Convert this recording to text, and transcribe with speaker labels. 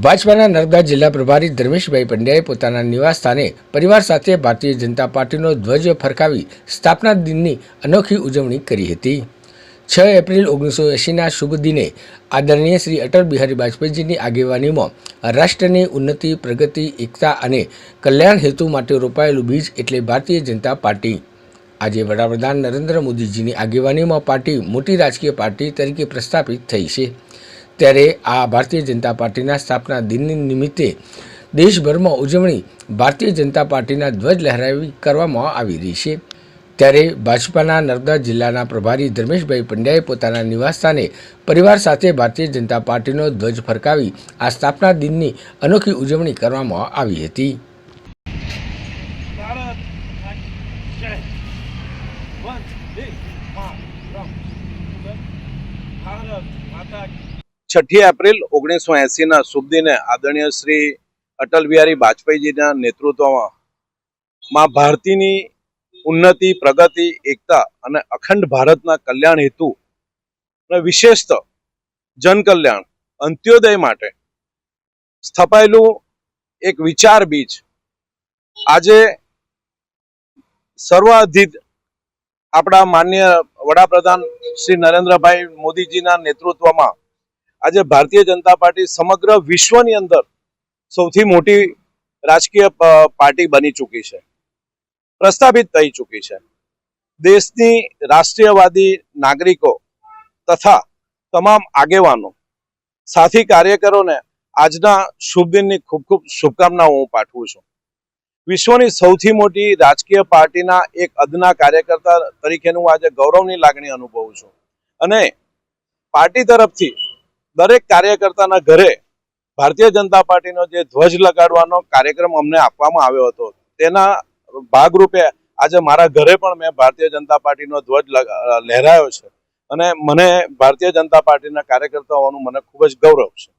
Speaker 1: ભાજપાના નર્મદા જિલ્લા પ્રભારી ધર્મેશભાઈ પંડ્યાએ પોતાના નિવાસ સ્થાને પરિવાર સાથે ભારતીય જનતા પાર્ટીનો ધ્વજ ફરકાવી સ્થાપના દિનની અનોખી ઉજવણી કરી હતી। 6 એપ્રિલ 1980ના શુભ દિને આદરણીય શ્રી અટલ બિહારી વાજપેયીજીની આગેવાનીમાં રાષ્ટ્રની ઉન્નતિ, પ્રગતિ, એકતા અને કલ્યાણ હેતુ માટે રોપાયેલું બીજ એટલે ભારતીય જનતા પાર્ટી। આજે વડાપ્રધાન નરેન્દ્ર મોદીજીની આગેવાનીમાં પાર્ટી મોટી રાજકીય પાર્ટી તરીકે પ્રસ્થાપિત થઈ છે। ત્યારે આ ભારતીય જનતા પાર્ટીના સ્થાપના દિન નિમિત્તે દેશભરમાં ઉજવણી ભારતીય જનતા પાર્ટીના ધ્વજ લહેરાવી કરવામાં આવી રહી છે। ત્યારે ભાજપાના નર્મદા જિલ્લાના પ્રભારી ધર્મેશભાઈ પંડ્યાએ પોતાના નિવાસસ્થાને પરિવાર સાથે ભારતીય જનતા પાર્ટીનો ધ્વજ ફરકાવી આ સ્થાપના દિનની અનોખી ઉજવણી કરવામાં આવી હતી।
Speaker 2: छठी एप्रिल 1980 शुभ दिने आदरणीय श्री अटल बिहारी वाजपेयी जी नेतृत्व में भारतीय उन्नति, प्रगति, एकता और अखंड भारत कल्याण हेतु विशेषतः जन कल्याण अंत्योदय माटे स्थापायेलू एक विचार बीज आजे सर्वाधिक अपना माननीय वडाप्रधान श्री नरेंद्र भाई मोदी जी नेतृत्व में आज भारतीय जनता पार्टी समग्र विश्वनी अंदर सौथी मोटी राजकीय पार्टी बनी चूकी है, प्रस्थापित थई चूकी है। देशनी राष्ट्रीयवादी नागरिकों तथा तमाम आगेवानों साथी कार्यकरों ने आजना शुभ दिन की खूब खूब शुभकामनाओं हूँ पाठवुं छुं। विश्वनी सौथी मोटी राजकीय पार्टी एक अदना कार्यकर्ता तरीके आज गौरवनी लागणी अनुभवुं छुं अने पार्टी तरफथी दरेक कार्यकर्ता घरे भारतीय जनता पार्टी जो ध्वज लगाड़वानो कार्यक्रम अमने आपवामां आव्यो हतो तेना भागरूपे आज मारा घरे पण मैं भारतीय जनता पार्टी ध्वज लहरायो छे अने मने भारतीय जनता पार्टी कार्यकर्ता होवानुं मने खूब ज गौरव छे।